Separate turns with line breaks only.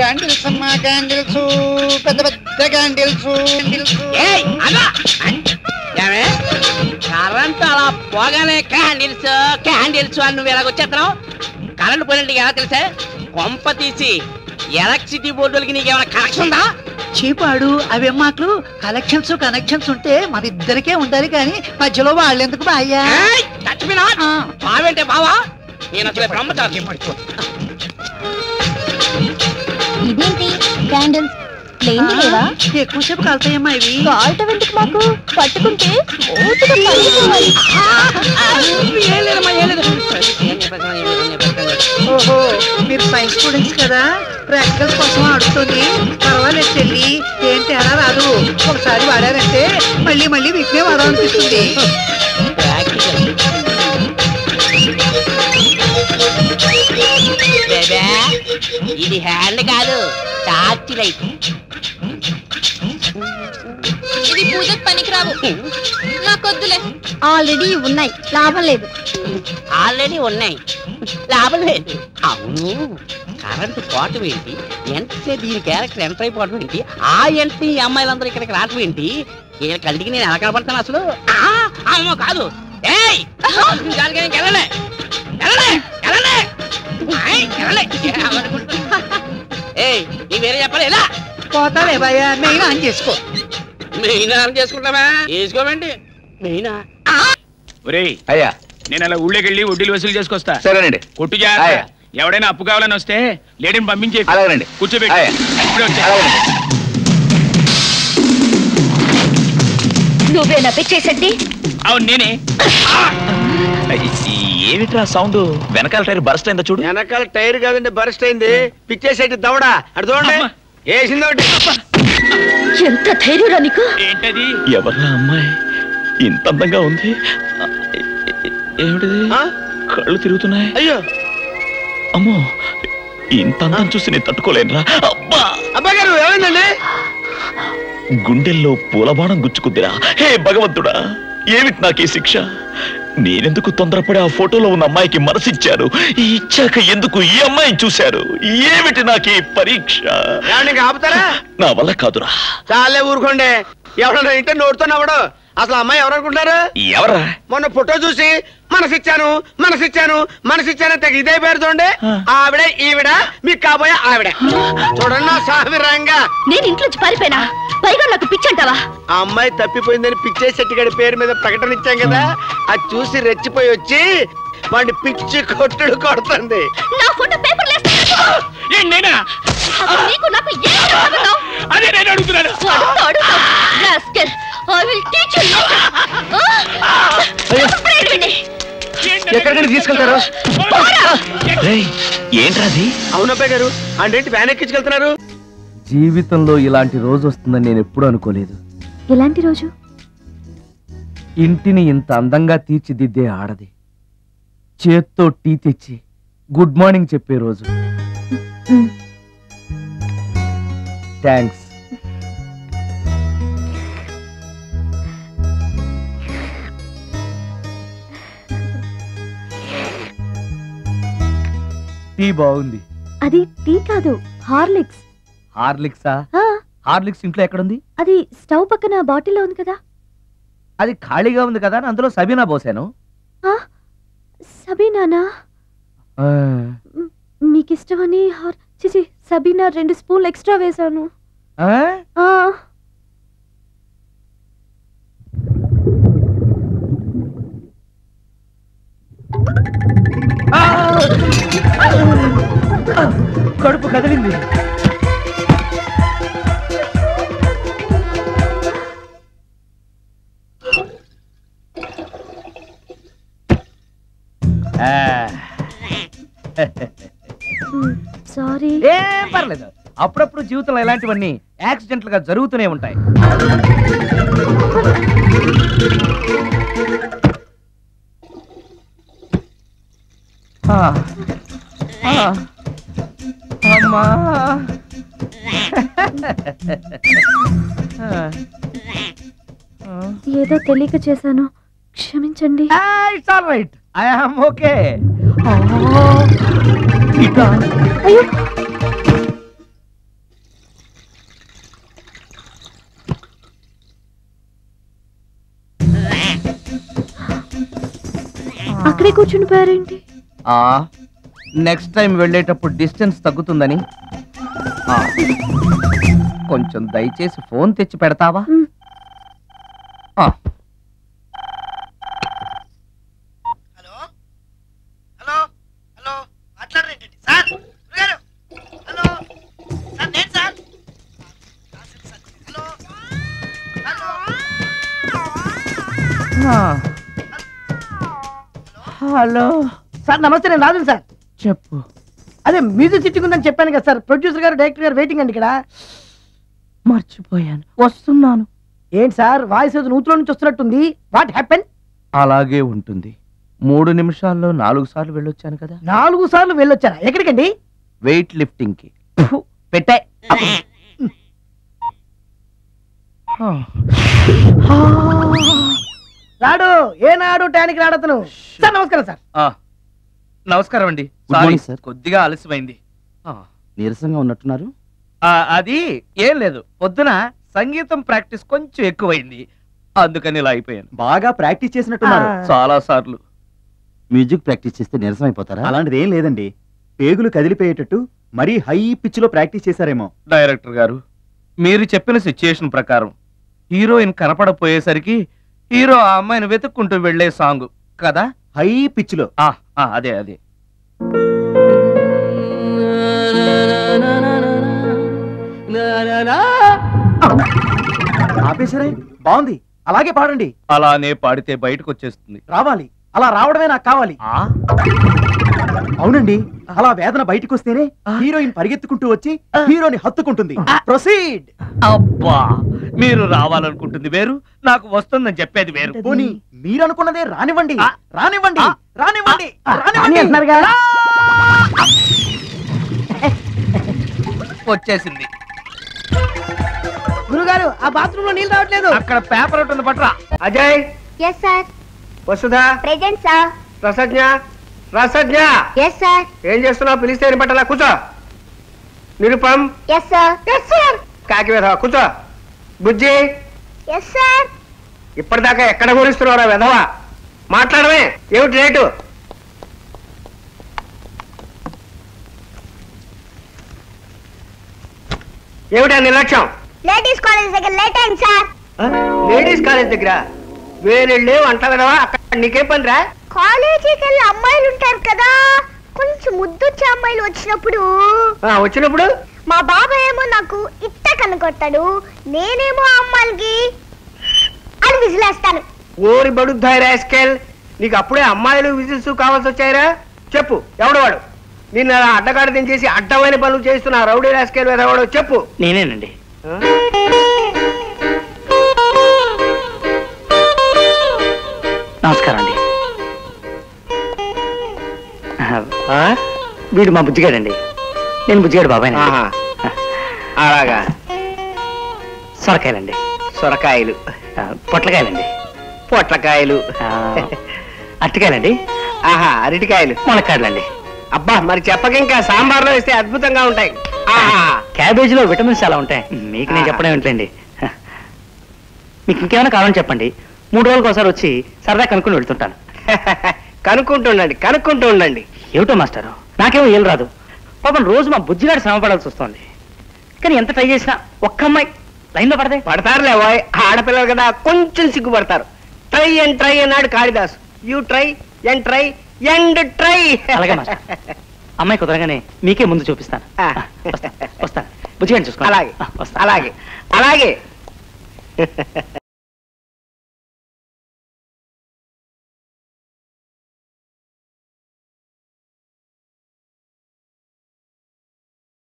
Candles అమ్మా, candles, పెద్ద పెద్ద క్యాండిల్స్.
కరెంట్ అలా పోగానే క్యాండిల్స్ క్యాండిల్స్ అని నువ్వు ఎలాగొచ్చేస్తున్నావు? కరెంట్ పోయినట్టు ఎలా తెలుసా? కొంప తీసి ఎలక్ట్రిసిటీ బోర్డులకి నీకేమైనా కనెక్షన్ ఉందా?
చీపాడు అవి మాకు కనెక్షన్స్ ఉంటే మన ఇద్దరికే ఉండాలి కానీ మధ్యలో వాళ్ళెందుకు బాయ్యా?
బావేంటే బావా? నేను అసలు బ్రహ్మచారి.
ఇదేంటి క్యాండిల్స్ ప్లేన్ లేవా?
ఎక్కువసేపు కాలుతాయమ్మా ఇవి.
కాల్ట వెంటకు మాకు పట్టుకుంటే
ఓహో మీరు సైన్స్ స్టూడెంట్స్ కదా, ప్రాక్టికల్స్ కోసం అడుగుతుంది. పర్వాలేదు చెల్లి, ఏం తేడా రాదు. ఒకసారి వాడారంటే మళ్ళీ మళ్ళీ వీటినే వాడాలనిపిస్తుంది.
ఇది హ్యాండ్ కాదు, టార్చ్ లైట్.
ఇది పూజకు పనికిరావు, నాకొద్దులే. ఆల్రెడీ ఉన్నాయి, లాభం లేదు.
ఆల్రెడీ ఉన్నాయి, లాభం లేదు. అవును, కరెంటు పోవటం ఏంటి? ఎంతసేపు దీని క్యారెక్టర్ ఎంటర్ అయిపోవటం ఏంటి? ఆ ఎంట్రీ ఈ అమ్మాయిలందరూ ఇక్కడికి రావటం ఏంటి? వీళ్ళ కంటికి నేను ఎలా కనపడతాను అసలు? అమ్మో కాదు, నీ వేరే చెప్పాలి. ఎలా
పోతాలే భయ్యా, మెయిన్ ఆన్ చేసుకో.
మెయిన్ ఆన్ చేసుకుంటావా? వేసుకోమండి మెయినా.
ఒరేయ్ అయ్యా, నేను అలా ఊళ్ళోకి వెళ్ళి వడ్డీలు వసూలు చేసుకొస్తా. సరేనండి. కొట్టు జాగ్రత్త. ఎవడైనా అప్పు కావాలని వస్తే లేడీని పంపించే. అలాగేనండి. కూర్చోబెట్టి
నువ్వేనా పిచ్చేసండి?
అవును నేనే. ఏమిట్రా సౌండ్? వెనకాల టైర్ బరస్ట్ అయిందా చూడు.
వెనకాల టైర్ కాదండి బరస్ట్ అయింది. పిచ్చేసేటి దవడా అటు చూడండి. వేసింది ఒకటి.
ఎంత ధైర్యరా నీకు?
ఏంటది? ఎవర్రా అమ్మాయి ఇంత అందంగా ఉంది? ఏమిటిది? కళ్ళు తిరుగుతున్నాయి. అయ్యో అమ్మో, ఇంత అందం చూసి నేను తట్టుకోలేనురా. అబ్బా
అబ్బాయి గారు ఏమైందండి?
గుండెల్లో పూలబాణం గుచ్చుకుందిరా. హే భగవంతుడా, ఏమిటి నాకు ఈ శిక్ష? నేనెందుకు తొందరపడి ఆ ఫోటోలో ఉన్న అమ్మాయికి మనసిచ్చారు? ఇచ్చాక ఎందుకు ఈ అమ్మాయిని చూశారు? ఏమిటి నాకు ఈ పరీక్ష?
ఆపుతారా?
నా వల్ల కాదురా.
చాలే ఊరుకోండి. ఎవరన్నా ఇంటే నోడుతో నవ్వడు. అసలు అమ్మాయి ఎవరనుకుంటారు?
ఎవరా?
మొన్న ఫోటో చూసి మనసిచ్చాను తెగ ఇదే పేరు చూడండి. ఆవిడ ఈవిడ మీకు కాబోయే ఆవిడ. చూడండి నా సామిరంగా.
నేను ఇంట్లోంచి పారిపోయినా పైగా నాకు పిచ్చంటావా?
ఆ అమ్మాయి తప్పిపోయిందని పిచ్చేశెట్టిగాడి పేరు మీద ప్రకటన ఇచ్చాం కదా, అది చూసి రెచ్చిపోయి వచ్చి వాడిని పిచ్చి కొట్టుడు కొడుతుంది.
నా ఫోటో పేపర్
ఎక్కడికి తీసుకెళ్తారు?
ఏంట్రాది?
అవునబ్బాయి గారు, అంటే వ్యాన్ ఎక్కించుకెళ్తున్నారు.
జీవితంలో ఇలాంటి రోజు వస్తుందని నేను ఎప్పుడూ అనుకోలేదు.
ఎలాంటి రోజు?
ఇంటిని ఇంత అందంగా తీర్చిదిద్దే ఆడది చేత్తో టీ తెచ్చి గుడ్ మార్నింగ్ చెప్పే రోజు. థ్యాంక్స్. టీ బాగుంది.
అది టీ కాదు, హార్లిక్స్.
హార్లిక్సా? హార్లిక్స్ ఇంట్లో ఎక్కడుంది?
అది స్టవ్ పక్కన బాటిల్లో ఉంది కదా.
అది ఖాళీగా ఉంది కదా, అందులో సబీనా పోసాను.
సబీనానా? మీకిష్టమని సబీనా 2 స్పూన్లు ఎక్స్ట్రా వేసాను.
కడుపు కదిలింది.
సారీ.
ఏం పర్లేదు, అప్పుడప్పుడు జీవితంలో ఇలాంటివన్నీ యాక్సిడెంట్లుగా జరుగుతూనే ఉంటాయి. అమ్మా
ఏదో తెలియక చేశాను, క్షమించండి.
It's all right, I am okay.
అయ్యో ఇక్కడే కూర్చుని పోయారేంటి?
నెక్స్ట్ టైం వెళ్ళేటప్పుడు డిస్టెన్స్ తగ్గుతుందని. ఆ, కొంచెం దయచేసి ఫోన్ తెచ్చి పెడతావా? ఆ.
హలో హలో హలో మాట్లాడండి సార్. గురుగారు హలో సార్, నేను sir. Hello hello
hello
sir నమస్తే, నేను రాజు సార్.
చెప్పు.
అదే మ్యూజిక్ సిట్టింగ్ ఉందని చెప్పాను కదా సార్. ప్రొడ్యూసర్ గారు, డైరెక్టర్ గారు వెయిటింగ్ అండి ఇక్కడ.
మర్చిపోయాను, వస్తున్నాను.
ఏంటి సార్ వాయిస్ ఏదో నూతులో నుంచి వస్తున్నట్టుంది? What happen?
అలాగే ఉంటుంది. 3 నిమిషాల్లో 4 సార్లు వెళ్ళొచ్చాను కదా.
4 సార్లు వెళ్ళొచ్చారా? ఎక్కడికండి?
వెయిట్ లిఫ్టింగ్ కి. పెట్టే.
రాడు ఏనాడు టానికి రాడతను. సార్ నమస్కారం సార్.
నమస్కారం అండి.
Good morning, sir.
కొద్దిగా ఆలస్యమైంది.
నీరసంగా ఉన్నట్టున్నారు.
అది ఏం లేదు, పొద్దున సంగీతం ప్రాక్టీస్ కొంచెం ఎక్కువైంది, అందుకని ఇలా అయిపోయాను.
బాగా ప్రాక్టీస్ చేసినట్టున్నారు.
చాలా సార్లు.
మ్యూజిక్ ప్రాక్టీస్ చేస్తే నీరసం అయిపోతారా? అలాంటిది ఏం లేదండి. పేగులు కదిలిపోయేటట్టు మరీ హై పిచ్ లో ప్రాక్టీస్ చేశారేమో.
డైరెక్టర్ గారు, మీరు చెప్పిన సిచ్యుయేషన్ ప్రకారం హీరోయిన్ కనపడపోయేసరికి హీరో ఆ అమ్మాయిని వెతుక్కుంటూ వెళ్లే సాంగ్ కదా.
హై పిచ్ లో.
అదే అదే.
ఆపేశారే, బాగుంది. అలాగే పాడండి.
అలానే పాడితే బయటకు వచ్చేస్తుంది.
రావాలి, అలా రావడమే నాకు కావాలి. అవునండి, అలా వేదన బయటకు వస్తేనే హీరోయిన్ పరిగెత్తుకుంటూ వచ్చి హీరోని హత్తుకుంటుంది. ప్రొసీడ్.
అబ్బా, మీరు రావాలనుకుంటుంది వేరు, నాకు వస్తుందని చెప్పేది వేరు.
పోనీ మీరు అనుకున్నదే రానివ్వండి. రానివ్వండి రానివ్వండి
అని
రానివ్వండి.
అంటున్నారుగా.
వచ్చేసింది.
గురుగారు ఆ బాత్రూమ్ లో నీళ్ళు రావట్లేదు.
అక్కడ పేపర్ ఉంటుంది, పట్రా.
Ajay,
yes sir.
Vasudha,
present sir.
Rasagna, Rasagna,
yes sir.
ఏం చేస్తున్నావు? పిలిస్తే ఏం పట్టాలా? కూర్చో. Nirupam,
yes sir. Yes sir.
కాకి వెధవా, కూర్చో. Bujji,
yes sir.
ఇప్పటిదాకా ఎక్కడ గురిస్తున్నారా వెధవా? మాట్లాడమే, ఏమిటి రేటు? ఏమిటా నిర్లక్ష్యం?
లేడీస్ కాలేజ్ దగ్గర లేట్ అయింది సార్.
లేడీస్ కాలేజ్ దగ్గర వేరెళ్ళే వంట వెధవా, అక్కడ నీకే పని రా?
కాలేజీకి వెళ్ళి అమ్మాయిలు ఉంటారు కదా, కొంచెం ముద్దొచ్చే అమ్మాయిలు వచ్చినప్పుడు
వచ్చినప్పుడు
మా బాబాయ్ ఏమో నాకు ఇట్ట కనుకొట్టాడు, నేనేమో ఆ అమ్మాయిలకి అని విసిలేస్తాను.
ఓరి బడుద్దాయి రాస్కెల్, నీకు అప్పుడే అమ్మాయిలు విజిల్స్ కావాల్సి వచ్చాయిరా? చెప్పు, ఎవడు వాడు? నిన్న అడ్డగాడి దించేసి అడ్డమైన పనులు చేస్తున్న రౌడీ రాస్కెల్ ఎవడో చెప్పు.
నేనేనండి. నమస్కారం అండి. వీడు మా బుజ్జిగాడండి, నేను బుజ్జిగాడు బాబాయ్.
ఆహా, అలాగా.
సొరకాయలండి.
సొరకాయలు,
పొట్లకాయలండి.
పొట్లకాయలు,
అరటికాయలండి.
ఆహా, అరటికాయలు,
ములక్కాడలండి.
అబ్బా, మరి చెప్పక ఇంకా సాంబార్లో వేస్తే అద్భుతంగా ఉంటాయి. ఆహా,
క్యాబేజీలో విటమిన్స్ చాలా ఉంటాయి, మీకు నేను చెప్పడం ఏంటండి. మీకు ఇంకేమైనా కావాలని చెప్పండి, 3 రోజులకు ఒకసారి వచ్చి సరదా కనుక్కొని వెళ్తుంటాను.
కనుక్కుంటుండండి, కనుక్కుంటూ ఉండండి.
ఏమిటో మాస్టారు, నాకేమో ఏం రాదు. పాపం రోజు మా బుజ్జిగాడు శ్రమ పడాల్సి వస్తుంది. కానీ ఎంత ట్రై చేసినా ఒక్క అమ్మాయి లైన్లో పడదే.
పడతారులే ఓయ్, ఆడపిల్లలు కదా కొంచెం సిగ్గుపడతారు. ట్రై అండ్ ట్రై అన్నాడు Kalidas. You try and try and try.
అలాగే మాస్టర్, అమ్మాయి కుదరగానే మీకే ముందు చూపిస్తాను. వస్తాను, బుజ్జిగాడిని చూసుకోండి.
అలాగే,
వస్తాను.
అలాగే, అలాగే.